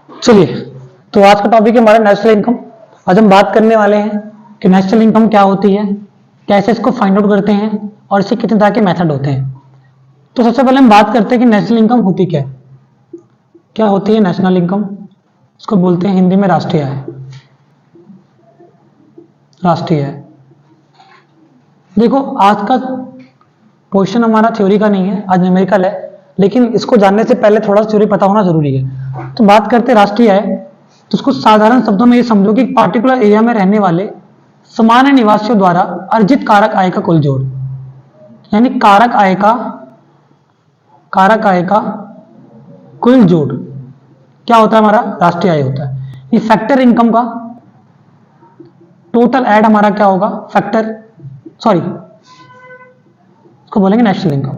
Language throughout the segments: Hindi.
चलिए, तो आज का टॉपिक है हमारा नेशनल इनकम। आज हम बात करने वाले हैं कि नेशनल इनकम क्या होती है, कैसे इसको फाइंड आउट करते हैं और इसके कितने तरह के मेथड होते हैं। तो सबसे पहले हम बात करते हैं कि नेशनल इनकम होती क्या होती है नेशनल इनकम। इसको बोलते हैं हिंदी में राष्ट्रीय आय। राष्ट्रीय आय, देखो आज का क्वेश्चन हमारा थ्योरी का नहीं है, आज न्यूमेरिकल है, लेकिन इसको जानने से पहले थोड़ा सा थ्योरी पता होना जरूरी है। तो बात करते हैं राष्ट्रीय आय, तो उसको साधारण शब्दों में ये समझो कि पार्टिकुलर एरिया में रहने वाले सामान्य निवासियों द्वारा अर्जित कारक आय का कुल जोड़, यानी कारक आय का कुल जोड़ क्या होता है, हमारा राष्ट्रीय आय होता है। ये फैक्टर इनकम का टोटल ऐड हमारा क्या होगा, इसको बोलेंगे नेशनल इनकम,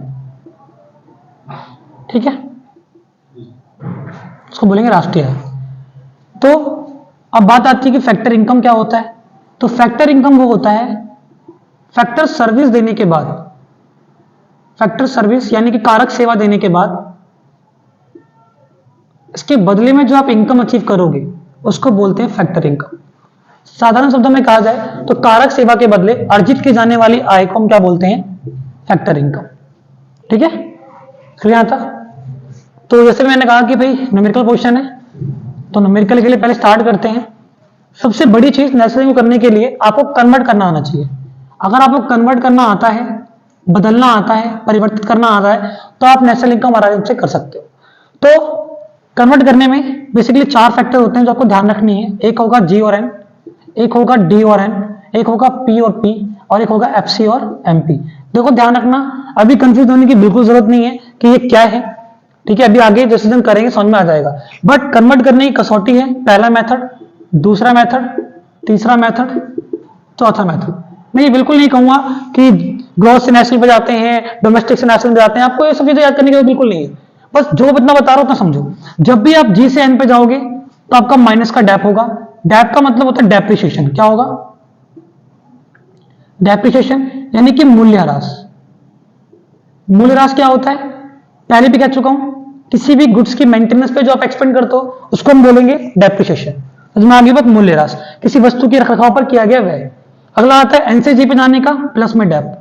ठीक है, इसको बोलेंगे राष्ट्रीय आय। तो अब बात आती है कि फैक्टर इनकम क्या होता है। तो फैक्टर इनकम वो होता है फैक्टर सर्विस देने के बाद, फैक्टर सर्विस यानी कि कारक सेवा देने के बाद इसके बदले में जो आप इनकम अचीव करोगे उसको बोलते हैं फैक्टर इनकम। साधारण शब्दों में कहा जाए तो कारक सेवा के बदले अर्जित की जाने वाली आय को हम क्या बोलते हैं, फैक्टर इनकम, ठीक है, क्लियर आता। तो जैसे मैंने कहा कि भाई न्यूमेरिकल क्वेश्चन है, तो न्यूमेरिकल के लिए पहले स्टार्ट करते हैं। सबसे बड़ी चीज नेशनल इनकम करने के लिए आपको कन्वर्ट करना आना चाहिए। अगर आपको कन्वर्ट करना आता है, बदलना आता है, परिवर्तित करना आता है, तो आप नेशनल इनकम आराम से कर सकते हो। तो कन्वर्ट करने में बेसिकली 4 फैक्टर होते हैं जो आपको ध्यान रखनी है। एक होगा जी और एन, एक होगा डी और एन, एक होगा पी और पी, और एक होगा एफसी और एमपी। देखो ध्यान रखना, अभी कंफ्यूज होने की बिल्कुल जरूरत नहीं है कि ये क्या है, ठीक है, अभी आगे जैसे दिन करेंगे समझ में आ जाएगा। बट कन्वर्ट करने की कसौटी है, पहला मेथड, दूसरा मेथड, तीसरा मेथड, चौथा मेथड। मैं ये बिल्कुल नहीं कहूंगा कि ग्रॉस से नेशनल पे जाते हैं, डोमेस्टिक से नेशनल पे जाते हैं, आपको ये सब चीजें याद करने की बिल्कुल नहीं है। बस जो इतना बता रहा हूं उतना समझो। जब भी आप जी से एन पे जाओगे तो आपका माइनस का डैप होगा। डैप का मतलब होता है डेप्रिसिएशन। क्या होगा, डेप्रिसिएशन यानी कि मूल्यह्रास। मूल्यह्रास क्या होता है, पहले भी कह चुका हूं, किसी भी गुड्स की मेंटेनेंस पे जो आप एक्सपेंड करते हो उसको हम बोलेंगे डेप्रिसिएशन। इसमें आगे बात मूल्यह्रास, किसी वस्तु के रखरखाव पर किया गया व्यय। अगला आता है एन से जी पे जाने का, प्लस में डेप।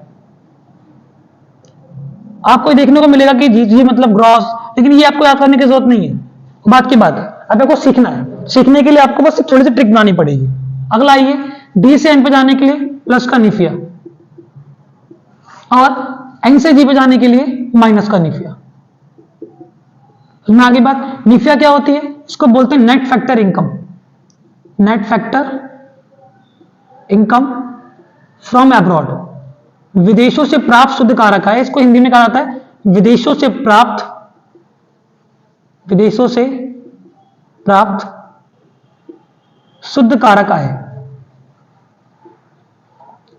आपको देखने को मिलेगा कि जी मतलब ग्रॉस, लेकिन ये आपको याद करने की जरूरत नहीं है, बात की बात है। अब आपको सीखना है, सीखने के लिए आपको बस थोड़ी सी ट्रिक बनानी पड़ेगी। अगला आइए डी से एन पे जाने के लिए प्लस का निफिया, और एन से जी पे जाने के लिए माइनस का निफिया। इसमें आगे बात, निफिया क्या होती है, इसको बोलते हैं net factor income. Net factor income from abroad, विदेशों से प्राप्त शुद्ध कारक आय। इसको हिंदी में कहा जाता है विदेशों से प्राप्त शुद्ध कारक आय।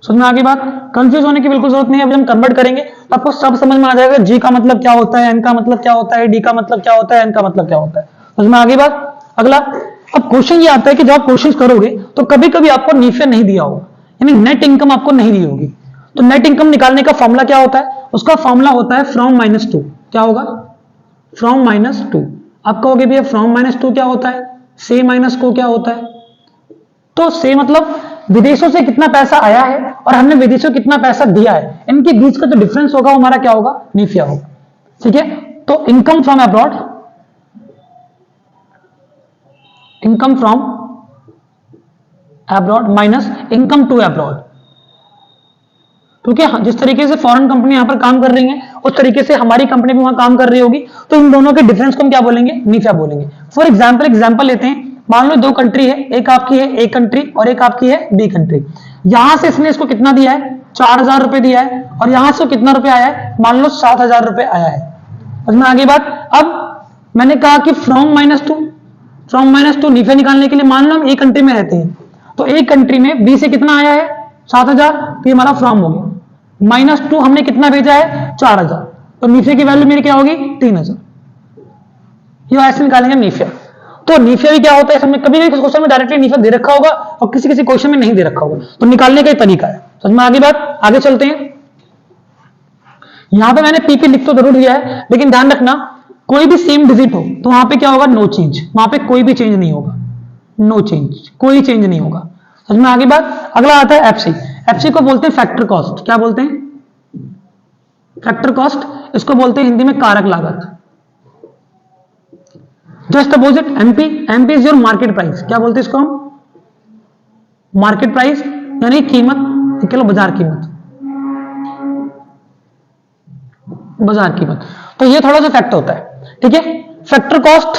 समझ में आगे बात, कंफ्यूज होने की बिल्कुल जरूरत नहीं है। अभी हम कन्वर्ट करेंगे तो आपको सब समझ में आ जाएगा, जी का मतलब क्या होता है, एन का मतलब क्या होता है, डी का मतलब क्या होता है, एन का मतलब क्या होता है। समझ में आगे बात। अगला, अब क्वेश्चन ये आता है कि जब आप कोशिश करोगे तो कभी कभी आपको निफिया नहीं दिया होगा, यानी नेट इनकम आपको नहीं दी होगी। तो नेट इनकम निकालने का फॉर्मूला क्या होता है, उसका फॉर्मूला होता है फ्रॉम -2। क्या होगा, फ्रॉम -2। आप कहोगे भैया फ्रॉम -2 क्या होता है, से माइनस को क्या होता है। तो से मतलब विदेशों से कितना पैसा आया है और हमने विदेशों कितना पैसा दिया है, इनके बीच का जो डिफरेंस होगा वो हमारा क्या होगा, निफिया होगा, ठीक है। तो income from abroad, income from abroad minus income to abroad, क्योंकि जिस तरीके से फॉरेन कंपनी यहां पर काम कर रही है उस तरीके से हमारी कंपनी भी वहां काम कर रही होगी, तो इन दोनों के डिफरेंस को हम क्या बोलेंगे, निफिया बोलेंगे। फॉर एग्जांपल लेते हैं, मान लो 2 कंट्री है, एक आपकी है ए कंट्री और एक आपकी है बी कंट्री। यहां से इसने इसको कितना दिया है, 4000 रुपए दिया है, और यहां से कितना रुपए आया है, मान लो 7000 रुपए आया है। उसमें आगे बात, अब मैंने कहा कि फ्रॉम -2 निफिया निकालने के लिए मान लो हम ए कंट्री में रहते हैं, तो ए कंट्री में बी से कितना आया है 7000, तो ये हमारा फ्रॉम हो गया। -2 हमने कितना भेजा है 4000, तो निफिया की वैल्यू मेरी क्या होगी 3000। ये ऐसे निकालेंगे निफिया। तो निफिया भी क्या होता है, कभी भी क्वेश्चन में डायरेक्टली निफिया दे रखा होगा और किसी किसी क्वेश्चन में नहीं दे रखा होगा, तो निकालने का एक तरीका है। समझ में आगे बात, आगे चलते हैं। यहां पे मैंने पीपी लिख तो जरूर दिया है, लेकिन ध्यान रखना कोई भी सेम डिजिट हो तो वहां पे क्या होगा, नो चेंज, वहां पे कोई भी चेंज नहीं होगा, नो चेंज, कोई चेंज नहीं होगा। समझ में आगे बात। अगला आता है एफसी। एफसी को बोलते हैं फैक्टर कॉस्ट। क्या बोलते हैं, फैक्टर कॉस्ट। इसको बोलते हैं हिंदी में कारक लागत। Just opposite MP. MP is your market price. क्या बोलते हैं इसको हम, मार्केट प्राइस, यानी कीमत, कह लो बाजार कीमत, बाजार कीमत। तो ये थोड़ा सा फैक्ट होता है, ठीक है। फैक्टर कॉस्ट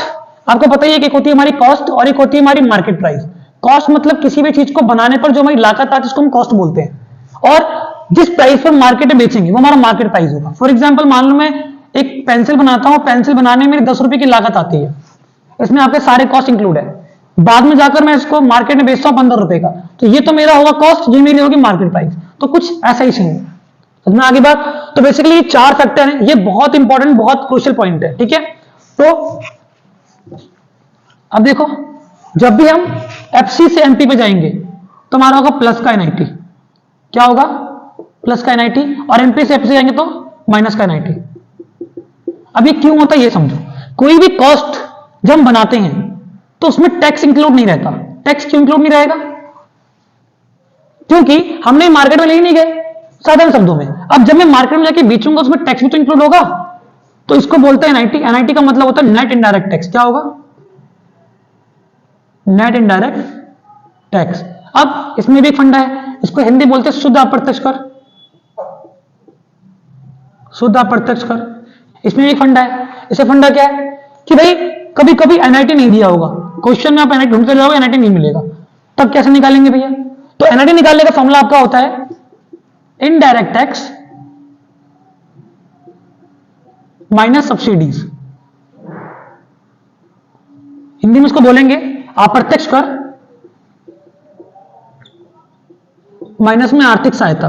आपको पता ही है कि एक होती है हमारी कॉस्ट और एक होती है हमारी मार्केट प्राइस। कॉस्ट मतलब किसी भी चीज को बनाने पर जो हमारी लागत आती है उसको हम कॉस्ट बोलते हैं, और जिस प्राइस पर मार्केट में बेचेंगे वो हमारा मार्केट प्राइस होगा। फॉर एग्जाम्पल मान लो मैं एक पेंसिल बनाता हूं, पेंसिल बनाने में 10 रुपए की लागत आती है, इसमें आपके सारे कॉस्ट इंक्लूड है, बाद में जाकर मैं इसको मार्केट में बेचता हूं 15 रुपए का, तो ये तो मेरा होगा कॉस्ट, ये मेरी होगी मार्केट प्राइस। तो कुछ ऐसा ही सीन है। समझना आगे बात। तो बेसिकली ये 4 फैक्टर हैं, ये बहुत इंपॉर्टेंट, बहुत क्रूशियल पॉइंट है, ठीक है। तो अब देखो, जब भी हम एफसी से एमपी पे जाएंगे तो हमारा होगा प्लस का एनआईटी। क्या होगा, प्लस का एनआईटी, और एमपी से एफसी जाएंगे तो माइनस का एनआईटी। अब ये क्यों होता है ये समझो। कोई भी कॉस्ट जब हम बनाते हैं तो उसमें टैक्स इंक्लूड नहीं रहता। टैक्स क्यों इंक्लूड नहीं रहेगा, क्योंकि हमने मार्केट में ले ही नहीं गए, साधारण शब्दों में। अब जब मैं मार्केट में जाके बेचूंगा उसमें टैक्स भी तो इंक्लूड होगा, तो इसको बोलते हैं एनआईटी। एनआईटी का मतलब होता है नेट इनडायरेक्ट टैक्स। क्या होगा, नेट इनडायरेक्ट टैक्स। अब इसमें भी एक फंडा है, इसको हिंदी बोलते हैं शुद्ध अप्रत्यक्ष कर, शुद्ध अप्रत्यक्ष कर। इसमें भी एक फंडा है। इसे फंडा क्या है कि भाई कभी कभी एनआईटी नहीं दिया होगा, क्वेश्चन में आप एनआईटी ढूंढते जाओगे, एनआईटी नहीं मिलेगा, तब कैसे निकालेंगे भैया। तो एनआईटी निकालने का फॉर्मूला आपका होता है indirect tax minus subsidies. Hindi में इसको बोलेंगे अप्रत्यक्ष कर माइनस में आर्थिक सहायता।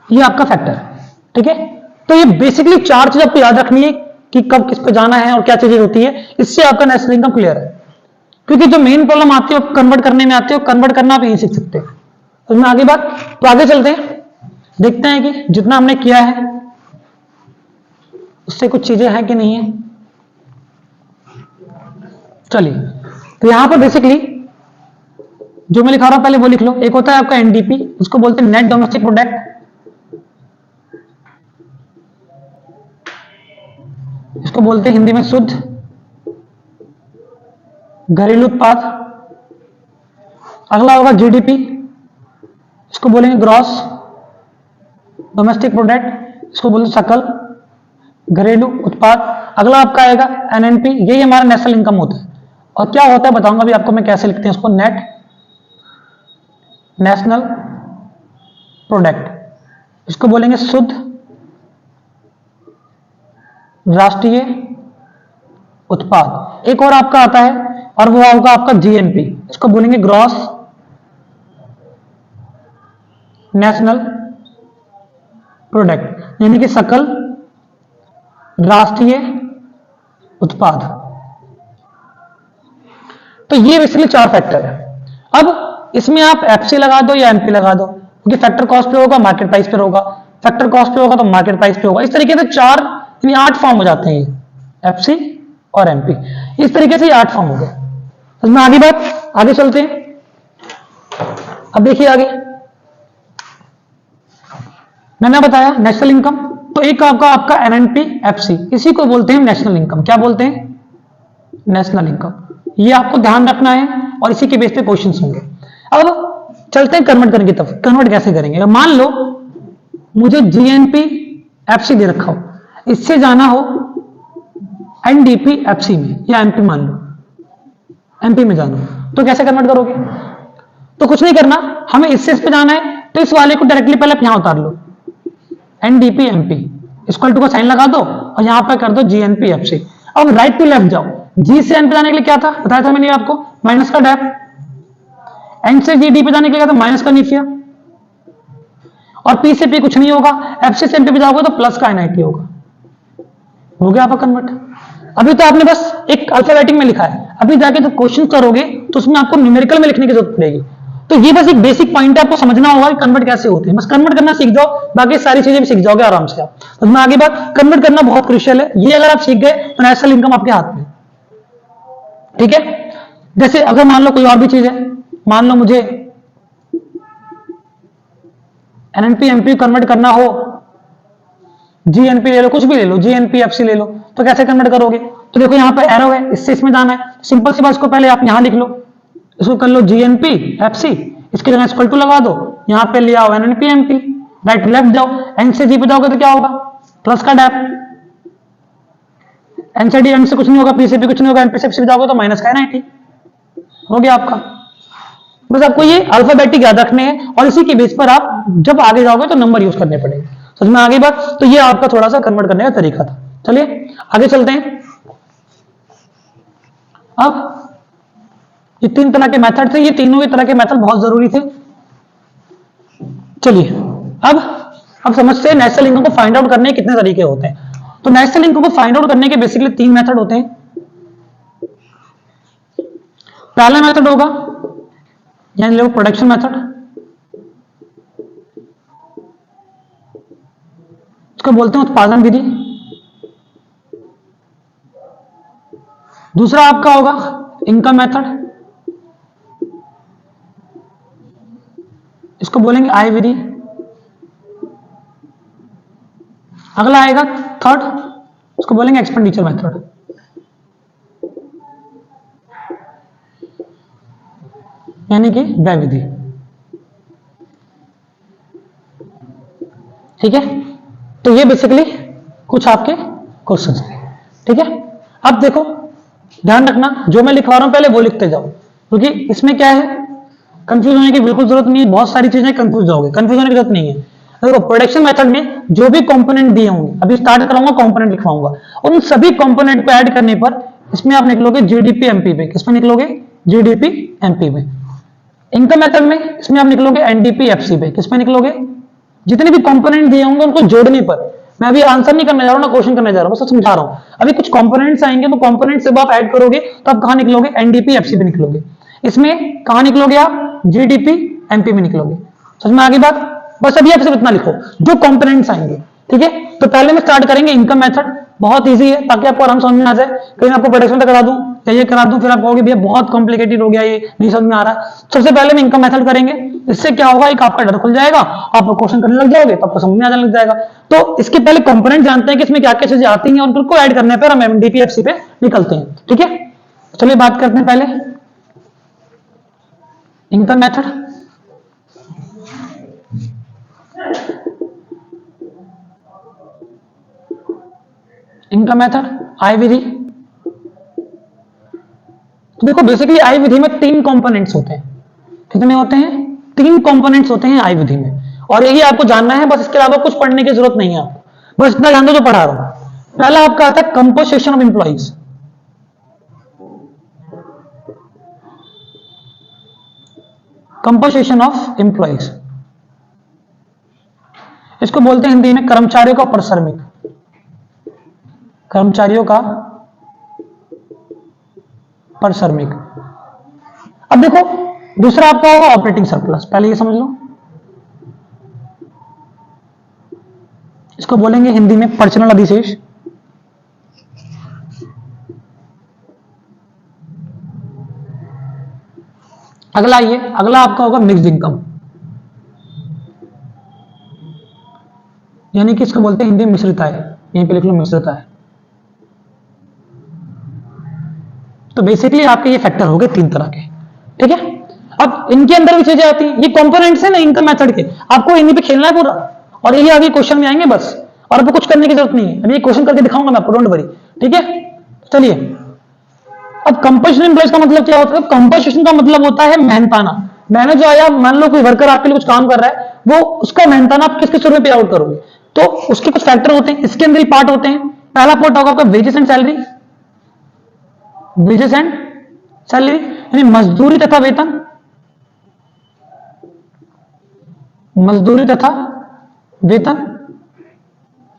ये आपका फैक्टर है, ठीक है। तो ये बेसिकली 4 चीज आपको याद रखनी है कि कब किस पे जाना है और क्या चीजें होती है, इससे आपका नेशनल इनकम क्लियर है। क्योंकि जो मेन प्रॉब्लम आती है कन्वर्ट करने में आती है, कन्वर्ट करना आप यही सीख सकते हैं। तो मैं आगे बात, तो आगे चलते हैं, देखते हैं कि जितना हमने किया है उससे कुछ चीजें हैं कि नहीं है। चलिए, तो यहां पर बेसिकली जो मैं लिखा रहा हूं पहले वो लिख लो। एक होता है आपका एनडीपी, उसको बोलते हैं नेट डोमेस्टिक प्रोडक्ट, इसको बोलते हैं हिंदी में शुद्ध घरेलू उत्पाद। अगला होगा जीडीपी, इसको बोलेंगे ग्रॉस डोमेस्टिक प्रोडक्ट, इसको बोलते सकल घरेलू उत्पाद। अगला आपका आएगा एनएनपी, यही हमारा नेशनल इनकम होता है। और क्या होता है बताऊंगा भी आपको मैं कैसे लिखते हैं उसको, नेट नेशनल प्रोडक्ट, इसको बोलेंगे शुद्ध राष्ट्रीय उत्पाद। एक और आपका आता है और वो होगा आपका जीएनपी, इसको बोलेंगे ग्रॉस नेशनल प्रोडक्ट, यानी कि सकल राष्ट्रीय उत्पाद। तो ये बेसिकली 4 फैक्टर है। अब इसमें आप एफसी लगा दो या एमपी लगा दो, क्योंकि फैक्टर कॉस्ट पे होगा, मार्केट प्राइस पे होगा, फैक्टर कॉस्ट पे होगा तो मार्केट प्राइस पे होगा। इस तरीके से 4 यानी 8 फॉर्म हो जाते हैं, एफसी और एमपी। इस तरीके से 8 फॉर्म हो गए। तो मैं आगे बात, आगे चलते हैं। अब देखिए आगे मैंने बताया नेशनल इनकम, तो एक आपका एनएनपी एफसी, इसी को बोलते हैं नेशनल इनकम। क्या बोलते हैं, नेशनल इनकम। ये आपको ध्यान रखना है और इसी के बेस पे क्वेश्चंस होंगे। अब चलते हैं कन्वर्ट करने की तरफ। कन्वर्ट कैसे करेंगे, मान लो मुझे जीएनपी एफसी दे रखा हो, इससे जाना हो एनडीपी एफसी में, या एमपी मान लो एमपी में जाना हो, तो कैसे कन्वर्ट करोगे। तो कुछ नहीं करना, हमें इससे इस पे जाना है तो इस वाले को डायरेक्टली पहले यहां उतार लो, एनडीपी एमपी, इक्वल टू का साइन लगा दो और यहां पर कर दो जीएनपी एफसी। अब राइट टू लेफ्ट जाओ, जी से एन पे जाने के लिए क्या था बताया था मैंने आपको, माइनस का डैप, एन से जी डी पे जाने के लिए क्या था, माइनस का नीफिया, और पी से पी कुछ नहीं होगा, एफ से एमपी पे जाओगे तो प्लस का एनआईटी होगा। हो गया आपका कन्वर्ट। अभी तो आपने बस एक अल्फाबेटिक में लिखा है, अभी जाके जब क्वेश्चन करोगे तो उसमें आपको न्यूमेरिकल में लिखने की जरूरत पड़ेगी। तो ये बस एक बेसिक पॉइंट है, आपको समझना होगा कि कन्वर्ट कैसे होते हैं। बस कन्वर्ट करना सीख जाओ, बाकी सारी चीजें भी सीख जाओगे आराम से आप। तो मैं आगे बात, कन्वर्ट करना बहुत क्रूशियल है, ये अगर आप सीख गए तो नेशनल इनकम आपके हाथ में। ठीक है, जैसे अगर मान लो कोई और भी चीज है, मान लो मुझे एनएनपी एमपी कन्वर्ट करना हो, जीएनपी ले लो, कुछ भी ले लो, जीएनपी एफसी ले लो, तो कैसे कन्वर्ट करोगे? तो देखो यहाँ पे एरो है, इससे इसमें जाना है, सिंपल सी बात, इसको पहले आप यहां लिख लो, इसको कर लो जीएनपी एफसी, इसके जगह इक्वल टू लगा दो, यहाँ पे ले आओ एनएनपी एमपी, राइट लेफ्ट जाओ, एन से जी पे जाओगे तो क्या होगा? प्लस का डैप, एन से डी एन से कुछ नहीं होगा, पी से भी कुछ नहीं होगा, एमपी से एफसी पे जाओगे तो माइनस का 90 हो गया आपका। बस आपको ये अल्फाबेटिक याद रखने हैं और इसी के बेस पर आप जब आगे जाओगे तो नंबर यूज करने पड़ेंगे। समझ में आगे बात? तो ये आपका थोड़ा सा कन्वर्ट करने का तरीका था। चलिए आगे चलते हैं। अब ये 3 तरह के मेथड थे, ये तीनों ही तरह के मेथड बहुत जरूरी थे। चलिए अब समझते हैं नेशनल इनकम को फाइंड आउट करने के कितने तरीके होते हैं। तो नेशनल इनकम को फाइंड आउट करने के बेसिकली 3 मेथड होते हैं। पहला मेथड होगा यानी लो प्रोडक्शन मेथड, इसको बोलते हैं उत्पादन विधि। दूसरा आपका होगा इनकम मेथड, इसको बोलेंगे आय विधि। अगला आएगा थर्ड, इसको बोलेंगे एक्सपेंडिचर मेथड। यानी कि व्यय विधि। ठीक है, तो ये बेसिकली कुछ आपके क्वेश्चंस हैं। ठीक है, अब देखो ध्यान रखना, जो मैं लिखवा रहा हूं पहले वो लिखते जाओ, क्योंकि इसमें क्या है, कंफ्यूज होने की बिल्कुल जरूरत नहीं है। बहुत सारी चीजें कंफ्यूज जाओगे, कंफ्यूज होने की जरूरत नहीं है। देखो प्रोडक्शन मेथड में जो भी कंपोनेंट दिए होंगे, अभी स्टार्ट कराऊंगा कंपोनेंट लिखवाऊंगा, उन सभी कंपोनेंट को ऐड करने पर इसमें आप निकलोगे जीडीपी एमपी पे। किसमें निकलोगे? जीडीपी एमपी पे। इनकम मेथड में इसमें आप निकलोगे एनडीपी एफसी पे। किसमें निकलोगे? जितने भी कंपोनेंट दिए होंगे उनको जोड़ने पर। मैं अभी आंसर नहीं करने जा रहा हूं ना क्वेश्चन करने जा रहा हूं, बस समझा रहा हूं। अभी कुछ कंपोनेंट्स आएंगे, वो कंपोनेंट जब आप ऐड करोगे तो आप कहां निकलोगे? एनडीपी एफसी पे निकलोगे। इसमें कहां निकलोगे आप? जीडीपी एमपी में निकलोगे। समझ में आगे बात? बस अभी आप सिर्फ इतना लिखो जो कंपोनेंट्स आएंगे। ठीक है, तो पहले में स्टार्ट करेंगे इनकम मेथड, बहुत इजी है, ताकि आपको आराम समझ में आ जाए। कहीं आपको प्रोडक्शन तक करा दूं या ये करा दूं, फिर आप कहोगे भैया बहुत कॉम्प्लिकेटेड हो गया, ये नहीं समझ में आ रहा। सबसे पहले में इनकम मेथड करेंगे, इससे क्या होगा, एक आपका डर खुल जाएगा, आप क्वेश्चन करने लग जाओगे तो आपको समझ में आने लग जाएगा। तो इसके पहले कंपोनेंट जानते हैं कि इसमें क्या क्या चीजें आती हैं, और उनको ऐड करने पर हम एमडीपी एफसी पे निकलते हैं। ठीक है, चलिए बात करते हैं पहले इनकम मेथड। इनकम मेथड, आय विधि। तो देखो बेसिकली आय विधि में 3 कंपोनेंट्स होते हैं। कितने होते हैं? 3 कंपोनेंट्स होते हैं आय विधि में, और यही आपको जानना है, बस इसके अलावा कुछ पढ़ने की जरूरत नहीं है आपको, बस इतना जान दो जो पढ़ा रहा हूं। पहला आपका आता है composition of employees. Composition of employees, इसको बोलते हैं हिंदी में कर्मचारियों का परिश्रमिक। कर्मचारियों का परिश्रमिक। अब देखो दूसरा आपका होगा ऑपरेटिंग सरप्लस, पहले ये समझ लो, इसको बोलेंगे हिंदी में परिचालन अधिशेष। अगला ये, अगला आपका होगा मिक्स्ड इनकम, यानी कि इसको बोलते हैं हिंदी में मिश्रित आय। यहीं पे लिख लो मिश्रित आय। तो बेसिकली आपके ये फैक्टर हो गए 3 तरह के। ठीक है, अब इनके अंदर भी चीजें आती हैं, ये कंपोनेंट्स है ना इनकम मेथड के, आपको इन्हीं पे खेलना है पूरा, और यही आगे क्वेश्चन में आएंगे बस, और आपको कुछ करने की जरूरत नहीं है। अभी ये क्वेश्चन करके दिखाऊंगा मैं आपको, डोंट वरी। ठीक है, चलिए अब कंपोजिशन एम्प्लॉइज का मतलब क्या होता है? कंपोजिशन का मतलब होता है मेहनताना। मैंने जो आया, मान लो कोई वर्कर आपके लिए कुछ काम कर रहा है, वो उसका मेहनताना आप किस किस रूप में पे आउट करोगे, तो उसके कुछ फैक्टर होते हैं, इसके अंदर ही पार्ट होते हैं। पहला पार्ट होगा आपका wages and salary, wages and salary यानी मजदूरी तथा वेतन, मजदूरी तथा वेतन।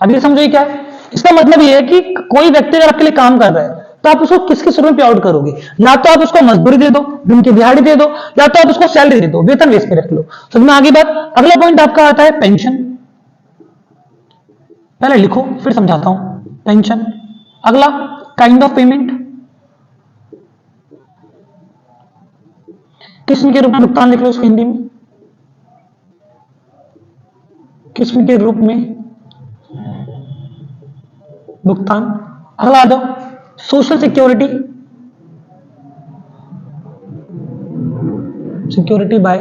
अब ये समझो क्या है, इसका मतलब ये है कि कोई व्यक्ति अगर आपके लिए काम कर रहा है तो तो आप उसको किस किस रूप में पे आउट करोगे? या तो आप उसको मजदूरी दे दो, दिन की दिहाड़ी दे दो, या तो आप उसको सैलरी दे दो, वेतन बेस पे रख लो। समझ में आगे बात? अगला पॉइंट आपका आता है पेंशन। पहले लिखो फिर समझाता हूं। पेंशन। अगला काइंड ऑफ पेमेंट, किस्म के रूप में भुगतान लिख लो इसको हिंदी में, किस्म के रूप में भुगतान। अगला आ जाओ social security, security bye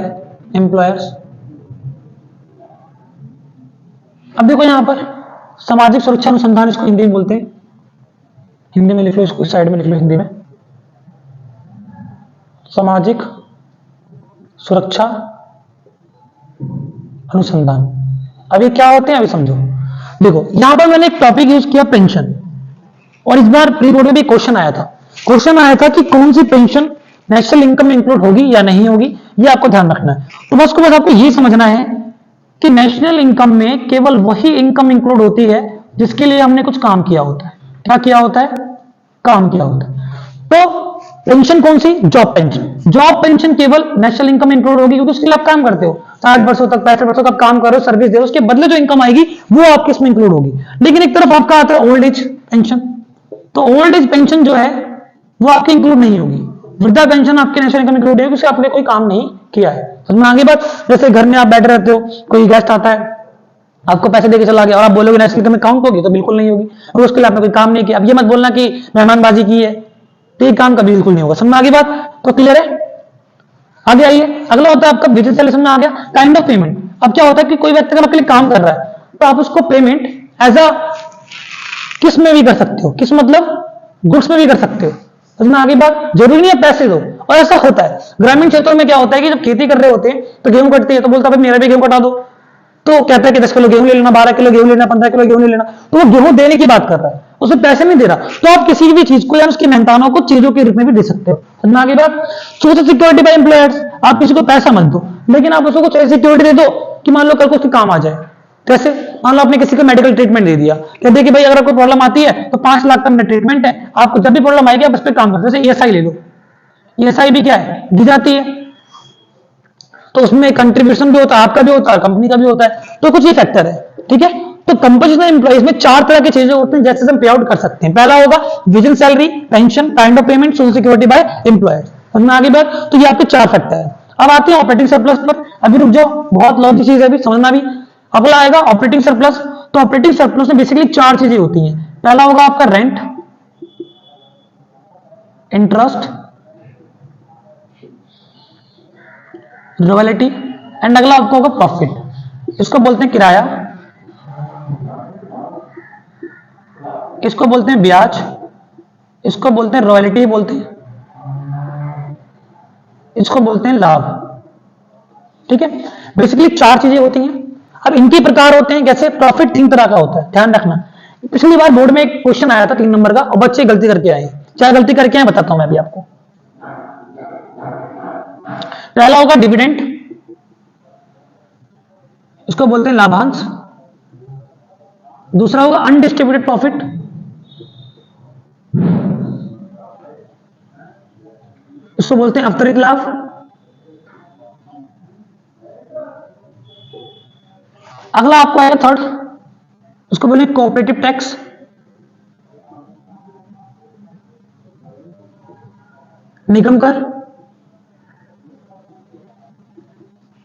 employers. अब देखो यहां पर सामाजिक सुरक्षा अनुसंधान इसको हिंदी में बोलते हैं, हिंदी में लिख लो इसको, साइड में लिख लो हिंदी में, सामाजिक सुरक्षा अनुसंधान। अभी क्या होते हैं अभी समझो। देखो यहां पर मैंने एक टॉपिक यूज किया पेंशन, और इस बार प्री बोर्ड में भी क्वेश्चन आया था। क्वेश्चन आया था कि कौन सी पेंशन नेशनल इनकम में इंक्लूड होगी या नहीं होगी, ये आपको ध्यान रखना है। तो बस को बस आपको ये समझना है कि नेशनल इनकम में केवल वही इनकम इंक्लूड होती है जिसके लिए हमने कुछ काम किया होता है। क्या किया होता है? काम किया होता है। तो पेंशन कौन सी? Job pension. जॉब पेंशन केवल नेशनल इनकम इंक्लूड होगी क्योंकि उसके लिए आप काम करते हो, 60 वर्षों तक 65 वर्षों तक काम करो, सर्विस दे, उसके बदले जो इनकम आएगी वो आपके इसमें इंक्लूड होगी। लेकिन एक तरफ आपका आता है ओल्ड एज पेंशन, तो ओल्ड एज पेंशन जो है वो आपकी इंक्लूड नहीं होगी। वृद्धा पेंशन आपके नेशनल इनकम इंक्लूड है क्योंकि आपने कोई काम नहीं किया है। समझ में आगे बात? जैसे घर में आप बैठे रहते हो, कोई गेस्ट आता है, आपको पैसे देके चला गया और आप बोलोगे नेशनल इनकम में काउंट होगी, तो बिल्कुल नहीं होगी, और उसके लिए आपने कोई काम नहीं किया। अब ये मत बोलना कि मेहमानबाजी की है, तो ये काम कभी बिल्कुल नहीं होगा। समझ में आगे बात? तो क्लियर है? आगे आइए, अगला होता है आपका विजिटेशन में आ गया काइंड ऑफ पेमेंट। अब क्या होता है कि कोई व्यक्ति अगर आपके लिए काम कर रहा है तो आप उसको पेमेंट एज अ किस में भी कर सकते हो, किस मतलब गुड्स में भी कर सकते हो। समझ में आगे बात? जरूरी नहीं है पैसे दो, और ऐसा होता है ग्रामीण क्षेत्रों में। क्या होता है कि जब खेती कर रहे होते हैं तो गेहूं कटती है, तो बोलता है मेरा भी गेहूं कटा दो, तो कहता है कि 10 किलो गेहूं ले लेना, 12 किलो गेहूं लेना, 15 किलो गेहूं ले लेना, तो वो गेहूं देने की बात कर रहा है, उसमें पैसे नहीं दे रहा। तो आप किसी भी चीज को या उसकी मेहनतानों को चीजों के रूप में भी दे सकते हो। समझ में आगे बात? सोशल सिक्योरिटी बाय एम्प्लॉयर्स, आप किसी को पैसा मत दो, लेकिन आप उसको कुछ सिक्योरिटी दे दो कि मान लो कल को उसके काम आ जाए। कैसे? मान लो आपने किसी को मेडिकल ट्रीटमेंट दे दिया, कहते कि भाई अगर आपको प्रॉब्लम आती है तो 5 लाख का ट्रीटमेंट है, आपको जब भी प्रॉब्लम आएगी आप उस पर काम करते। जैसे ईएसआई ले लो, ईएसआई भी क्या है? दी जाती है, तो उसमें कंट्रीब्यूशन भी होता है, आपका भी होता है, कंपनी का भी होता है, तो कुछ ये फैक्टर है। ठीक है? तो कंपोजिशन एम्प्लॉइज में 4 तरह की चीजें होती हैं जैसे हम पे आउट कर सकते हैं। पहला होगा vision salary, pension, kind of payment, social security bye employers. समझ में आगे बात? तो ये आपके 4 फैक्टर है। अब आते हैं ऑपरेटिंग सरप्लस पर। अभी रुक जाओ, बहुत लॉजिक चीज है, अभी समझना भी। अगला आएगा ऑपरेटिंग सरप्लस। तो ऑपरेटिंग सरप्लस में बेसिकली 4 चीजें होती हैं। पहला होगा आपका रेंट, इंटरेस्ट, रॉयल्टी, एंड अगला आपको होगा प्रॉफिट। इसको बोलते हैं किराया, इसको बोलते हैं ब्याज, इसको बोलते हैं रॉयल्टी, बोलते हैं, इसको बोलते हैं लाभ। ठीक है? बेसिकली 4 चीजें होती हैं। अब इनके प्रकार होते हैं, जैसे प्रॉफिट 3 तरह का होता है, ध्यान रखना। पिछली बार बोर्ड में एक क्वेश्चन आया था 3 नंबर का, और बच्चे गलती करके आए। क्या गलती करके आए बताता हूं मैं अभी आपको। पहला होगा डिविडेंड, इसको बोलते हैं लाभांश। दूसरा होगा अनडिस्ट्रीब्यूटेड प्रॉफिट, इसको बोलते हैं अतिरिक्त लाभ। अगला आपको आएगा थर्ड, उसको बोलते हैं कोऑपरेटिव टैक्स। निगम कर।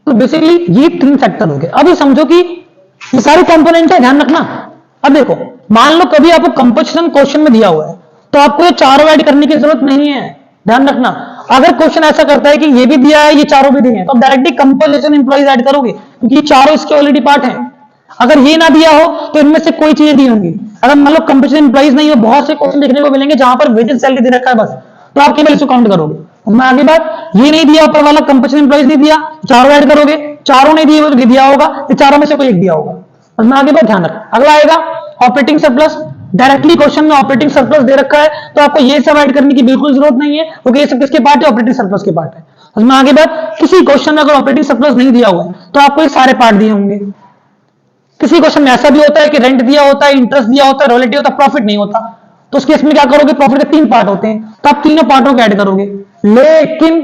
तो बेसिकली ये 3 फैक्टर हो गए। अब ये समझो कि ये सारे कंपोनेंट है, ध्यान रखना। अब देखो, मान लो कभी आपको कंपोजिशन क्वेश्चन में दिया हुआ है तो आपको ये चारों ऐड करने की जरूरत नहीं है, ध्यान रखना। अगर क्वेश्चन ऐसा करता है कि ये भी दिया है, ये चारों भी दिए हैं, तो आप डायरेक्टली कंपोजिशन एम्प्लॉइज ऐड करोगे क्योंकि ये चारों इसके ऑलरेडी पार्ट है। अगर ये ना दिया हो तो इनमें से कोई चीजें दी होंगी। अगर मान लो कंपोजिशन एम्प्लॉइज नहीं हो, बहुत से क्वेश्चन देखने को मिलेंगे जहां पर वेजेस सैलरी दे रखा है बस, तो आप केवल इसको काउंट करोगे। मैं आगे बात, ये नहीं दिया ऊपर वाला कंपोजिशन एम्प्लॉइज नहीं दिया, चारों ऐड करोगे, चारों नहीं दिए तो दिया होगा, तो चारों में से कोई एक दिया होगा। मैं आगे बात ध्यान रख। अगला आएगा ऑपरेटिंग सरप्लस। डायरेक्टली क्वेश्चन में ऑपरेटिंग सरप्लस दे रखा है तो आपको ये सब ऐड करने की बिल्कुल जरूरत नहीं है क्योंकि ये सब किसके पार्ट है? ऑपरेटिंग सरप्लस के पार्ट है। मैं आगे बात, किसी क्वेश्चन में अगर ऑपरेटिंग सरप्लस नहीं दिया हुआ है तो आपको ये सारे पार्ट दिए होंगे। किसी क्वेश्चन में ऐसा भी होता है कि रेंट दिया होता है, इंटरेस्ट दिया होता है, रॉयल्टी होता है, प्रॉफिट नहीं होता, तो उस केस में क्या करोगे, प्रॉफिट के 3 पार्ट होते हैं, तो आप तीनों पार्टों को ऐड करोगे। लेकिन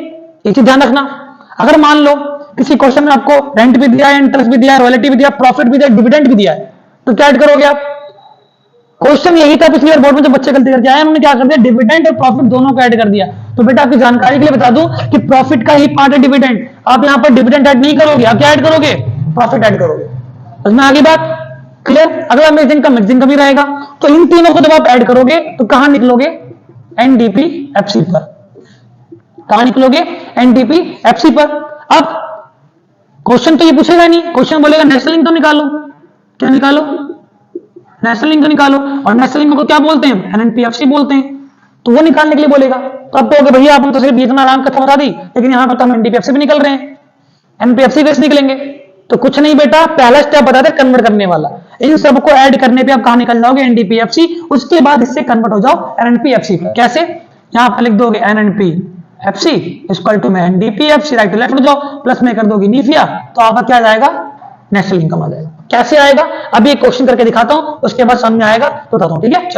एक चीज ध्यान रखना, अगर मान लो किसी क्वेश्चन में आपको रेंट भी दिया है, इंटरेस्ट भी दिया है, रॉयल्टी भी दिया, प्रॉफिट भी दिया, डिविडेंड भी दिया है, तो क्या ऐड करोगे आप? क्वेश्चन यही था पिछली बार बोर्ड में जो बच्चे गलती करके आए, उन्होंने क्या कर दिया, डिविडेंड और प्रॉफिट दोनों को ऐड कर दिया। तो बेटा आपकी जानकारी के लिए बता दूं कि प्रॉफिट का ही पार्ट है डिविडेंड, आप यहां पर डिविडेंड ऐड नहीं करोगे, आप क्या ऐड करोगे, प्रॉफिट ऐड करोगे। उसमें आगे बात क्लियर। अगला मिक्सिंग का भी रहेगा, तो इन तीनों को जब आप ऐड करोगे तो कहां निकलोगे, एनडीपीएफसी पर। कहां निकलोगे, एनडीपीएफसी पर। अब क्वेश्चन तो ये पूछेगा नहीं, क्वेश्चन बोलेगा नेशनल इनकम निकालो। क्या निकालो, नेशनल इनकम निकालो, और नेशनल इनकम को क्या बोलते हैं, एनएनपीएफसी बोलते हैं, तो वो निकालने के लिए बोलेगा। तो अब कहोगे भैया आपने तो सिर्फ इतना आराम कथा बता दी, लेकिन यहां पर तो हम एनडीपीएफसी भी निकल रहे हैं, एनपीएफसी कैसे निकलेंगे? तो कुछ नहीं बेटा, पहला स्टेप बता दे कन्वर्ट करने वाला, इन सबको ऐड करने पे आप कहां निकल जाओगे, एनडीपीएफसी, उसके बाद इससे कन्वर्ट हो जाओ एनएनपीएफसी पर। कैसे, यहां पर लिख दोगे एनएनपीएफसी इक्वल टू में एनडीपीएफसी, राइट टू लेफ्ट हो जाओ, प्लस में कर दोगे नीफिया, तो आपका क्या जाएगा, नेशनल इनकम आ जाएगा। कैसे आएगा, अभी एक क्वेश्चन करके दिखाता हूं, उसके बाद समझ में आएगा तो बताता हूं, ठीक है।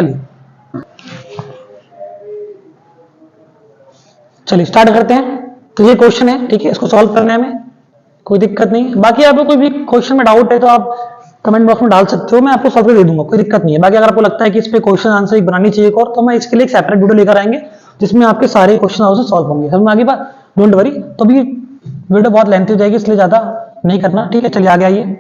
चलिए स्टार्ट करते हैं। तो ये क्वेश्चन है, ठीक है, इसको सॉल्व करने में कोई दिक्कत नहीं। बाकी आपको कोई भी क्वेश्चन में डाउट है तो आप कमेंट बॉक्स में डाल सकते हो, मैं आपको सॉल्व कर दे दूंगा, कोई दिक्कत नहीं है। बाकी अगर आपको लगता है कि इस पे क्वेश्चन आंसर एक बनानी चाहिए और, तो मैं इसके लिए एक सेपरेट वीडियो लेकर आएंगे जिसमें आपके सारे क्वेश्चन आंसर सॉल्व होंगे। समझ में आगे बात, डोंट वरी। तो अभी वीडियो बहुत लेंथी हो जाएगी, इसलिए ज्यादा नहीं करना, ठीक है। चलिए आगे आइए।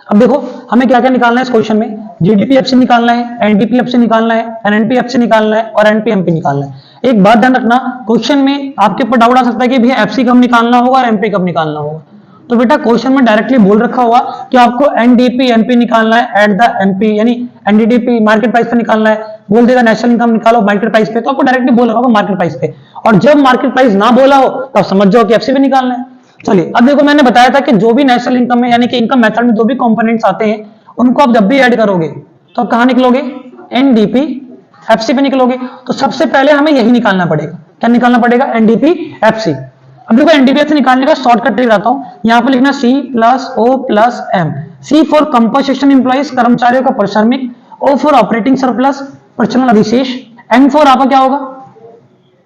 अब देखो हमें क्या क्या निकालना है इस क्वेश्चन में, जीडीपीएफसी निकालना है, एनडीपीएफसी निकालना है, एनएनपीएफसी निकालना है और एनपीएमपी निकालना है। एक बात ध्यान रखना, क्वेश्चन में आपके ऊपर डाउट आ सकता है कि भैया एफसी कब निकालना होगा और एमपी कब निकालना होगा। तो बेटा क्वेश्चन में डायरेक्टली बोल रखा हुआ कि आपको एनडीपी एमपी निकालना है एट द एमपी, यानी एनडीडीपी मार्केट प्राइस पे निकालना है। बोल देगा नेशनल इनकम निकालो मार्केट प्राइस पे, तो आपको डायरेक्टली बोल रखा होगा मार्केट प्राइस पे, और जब मार्केट प्राइस ना बोला हो तो आप समझ जाओ कि एफसी पे निकालना है। चलिए अब देखो, मैंने बताया था कि जो भी नेशनल इनकम में यानी कि इनकम मेथड में जो भी कंपोनेंट्स आते हैं उनको आप जब भी ऐड करोगे तो आप कहां निकलोगे, एनडीपी एफसी पे निकलोगे। तो सबसे पहले हमें यही निकालना पड़ेगा, क्या निकालना पड़ेगा, एनडीपी एफसी। अब देखो एनडीपीएफसी निकालने का शॉर्टकट ट्रिक आता हूं, यहां पर लिखना C plus O plus M. C for composition employees, कर्मचारियों का परिश्रमिक, ओ फॉर ऑपरेटिंग सरप्लस, परिचालन अधिशेष, एम फॉर आपका क्या होगा,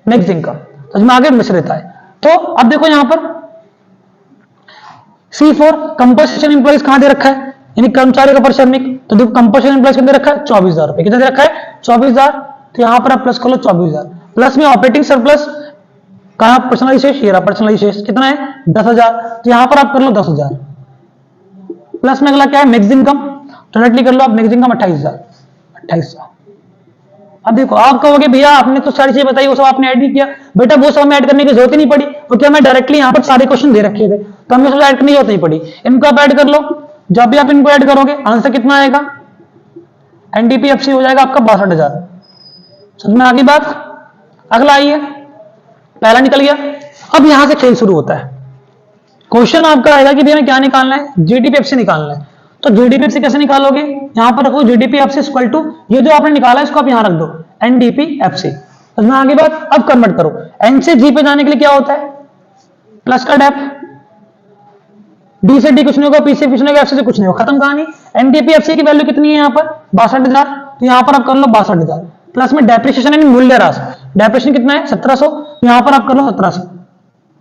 नेक्स्ट इनकम। तो इसमें आगे मिश्रित है। तो अब देखो यहां पर सी फॉर कंपोजिशन एम्प्लॉइज कहां दे रखा है, यानी कर्मचारियों का परिश्रमिक, तो देखो कंपोजिशन एम्प्लॉइज कितने रखा है, 24,000 रुपए। कितना दे रखा है, 24,000। तो यहां पर आप प्लस कर लो 24,000, प्लस में ऑपरेटिंग सरप्लस कहां, पर्सनल शेष, ये रहा पर्सनल शेष कितना है, 10,000। तो यहां पर आप कर लो 10,000, प्लस में अगला क्या है, नेक्स्ट इनकम, डायरेक्टली कर लो आप नेक्स्ट इनकम 28,000। अब देखो आप कहोगे भैया आपने तो सारी चीजें बताई, वो सब आपने ऐड नहीं किया। बेटा वो सब हमें ऐड करने की जरूरत ही नहीं पड़ी, तो क्या मैं डायरेक्टली यहां पर सारे क्वेश्चन दे रखे थे, तो हमें सब ऐड करने की जरूरत नहीं पड़ी। इनको आप ऐड कर लो, जब भी आप इनको ऐड करोगे आंसर कितना आएगा, एनडीपीएफसी हो जाएगा आपका 62,000। समझ में आगे बात। अगला आइए, पहला निकल गया। अब यहां से खेल शुरू होता है, क्वेश्चन आपका आएगा कि भैया क्या निकालना है, जीडीपीएफसी निकालना है। तो जीडीपीएफसी कैसे निकालोगे, यहां पर रखो जीडीपीएफसी इक्वल टू, ये जो आपने निकाला है इसको आप यहां रख दो, एनडीपीएफसी। समझ में आगे बात। अब कन्वर्ट करो, एन से जी पे जाने के लिए क्या होता है, प्लस का डेप, डी से डी कुछ नहीं होगा, पी से कुछ नहीं होगा, एफ से कुछ नहीं होगा, खत्म कहानी। एनडीपीएफसी की वैल्यू कितनी है यहां पर, 62,000। तो यहां पर आप कर लो 62,000, प्लस में डेप्रिसिएशन यानी मूल्य राशि, डेप्रिसिएशन कितना है 1700, यहां पर आप कर लो 1700।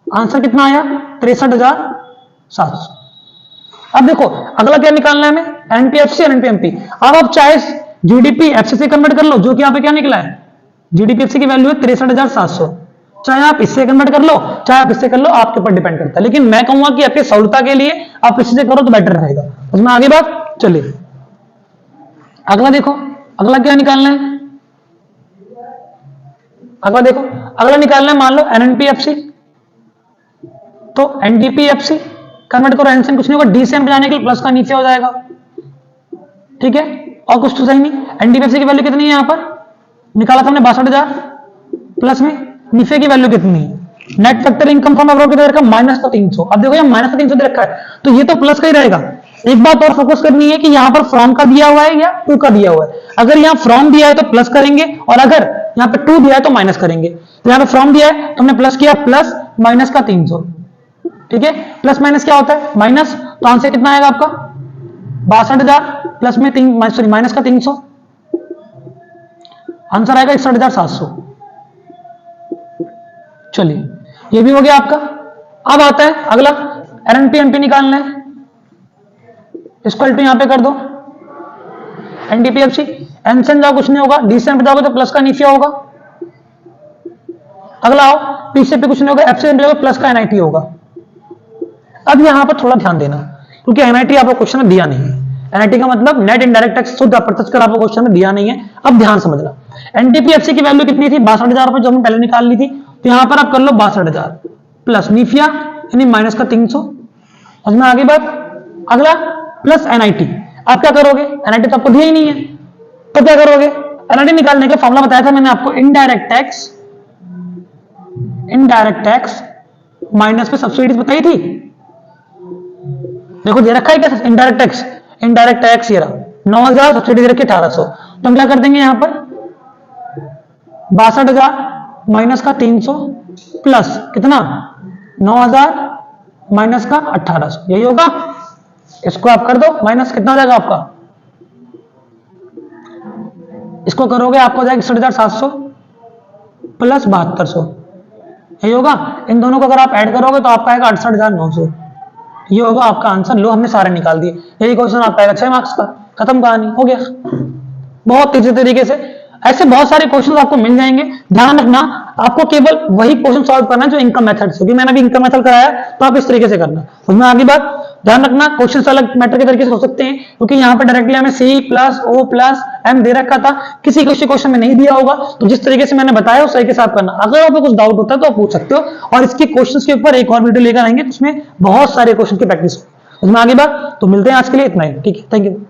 आंसर कितना आया, 63,700। अब देखो अगला क्या निकालना है हमें, एनपीएफसी और एनपीएमपी। अब आप चाहे जीडीपी एफसी से कन्वर्ट कर लो, जो कि यहां पे क्या निकला है, जीडीपीएफसी की वैल्यू है 63,700। चाहे आप इससे कन्वर्ट कर लो, चाहे आप इससे कर लो, आपके ऊपर डिपेंड करता है, लेकिन मैं कहूंगा कि आपकी सहूलता के लिए आप इससे करो तो बेटर रहेगा। उसमें आगे बात। चलिए अगला देखो, अगला क्या निकालना है, अगला देखो, अगला निकालना है मान लो एनएनपीएफसी, तो एनडीपीएफसी कन्वर्ट करो, एन से कुछ नहीं होगा, डी से एम जाने के लिए प्लस का नीचे हो जाएगा, ठीक है, और कुछ तो सही नहीं। एनडीपीएफसी की वैल्यू कितनी है यहां पर, निकाला था हमने 62,000, प्लस में निफे की वैल्यू कितनी है, net factor income from abroad कितना रखा, -300। अब देखो यहाँ -300 दे रखा है, तो ये तो प्लस का ही रहेगा। एक बात और फोकस करनी है कि यहाँ पर फ्रॉम का दिया हुआ है या टू का दिया हुआ है। अगर यहाँ फ्रॉम दिया है तो प्लस करेंगे, और अगर यहाँ पे टू दिया है तो माइनस करेंगे। तो यहाँ पे फ्रॉम दिया है तो हमने प्लस किया, प्लस माइनस का 300, ठीक है, प्लस माइनस क्या होता है, माइनस। तो आंसर कितना आएगा आपका 62,000, प्लस में माइनस का 300, आंसर आएगा 61,700। चलिए ये भी हो गया आपका। अब आता है अगला, एनपी एनपी निकालना है, इक्वल टू यहां पे कर दो एनडीपीएफसी। एन से जाओ कुछ नहीं होगा, डी से जाओगे तो प्लस का निफिया होगा। अगला आओ, पी से कुछ नहीं होगा, एफ से जाओगे प्लस का एनआईटी होगा। अब यहां पर थोड़ा ध्यान देना, क्योंकि एनआईटी आपको क्वेश्चन में दिया नहीं है। एनआईटी का मतलब नेट इनडायरेक्ट टैक्स शुद्ध अप्रत्यक्ष कर आपको क्वेश्चन में दिया नहीं है। अब ध्यान समझना, एनडीपीएफसी की वैल्यू कितनी थी, 62,000 जो हमने पहले निकाल ली थी। तो यहां पर आप कर लो 62,000 प्लस निफिया यानी माइनस का 300। समझ में आगे बात। अगला प्लस एनआईटी, आप क्या करोगे, एनआईटी तो आपको दिया ही नहीं है, तो क्या करोगे, एनआईटी निकालने का फॉर्मूला बताया था मैंने आपको, इनडायरेक्ट टैक्स माइनस पे सब्सिडीज बताई थी। देखो दे रखा है क्या इनडायरेक्ट टैक्स ये रहा 9,000, सब्सिडी दे रखी 1,800। तो हम क्या कर देंगे यहां पर 62,000 माइनस का 300 प्लस कितना 9,000 माइनस का 1,800, यही होगा। इसको आप कर दो माइनस, कितना हो जाएगा आपका, इसको करोगे आपको जाएगा 61,700 प्लस 7200, यही होगा। इन दोनों को अगर आप ऐड करोगे तो आपका आएगा 68,900, ये होगा आपका आंसर। लो हमने सारे निकाल दिए, यही क्वेश्चन आपका आएगा 6 मार्क्स का, खत्म कहानी, हो गया। बहुत तेजी तरीके से ऐसे बहुत सारे क्वेश्चन आपको मिल जाएंगे। ध्यान रखना, आपको केवल वही क्वेश्चन सॉल्व करना है जो इनकम मेथड से, मैंने अभी इनकम मेथड कराया तो आप इस तरीके से करना। उसमें आगे बात ध्यान रखना, क्वेश्चन अलग मैटर के तरीके से हो सकते हैं, क्योंकि यहाँ पर डायरेक्टली हमें C plus O plus M दे रखा था, किसी क्वेश्चन में नहीं दिया होगा। तो जिस तरीके से मैंने बताया उस तरीके से आप करना। अगर आपको कुछ डाउट होता है तो आप पूछ सकते हो, और इसके क्वेश्चन के ऊपर एक और वीडियो लेकर आएंगे, उसमें बहुत सारे क्वेश्चन की प्रैक्टिस। उसमें आगे बात, तो मिलते हैं आज के लिए इतना ही, ठीक है, थैंक यू।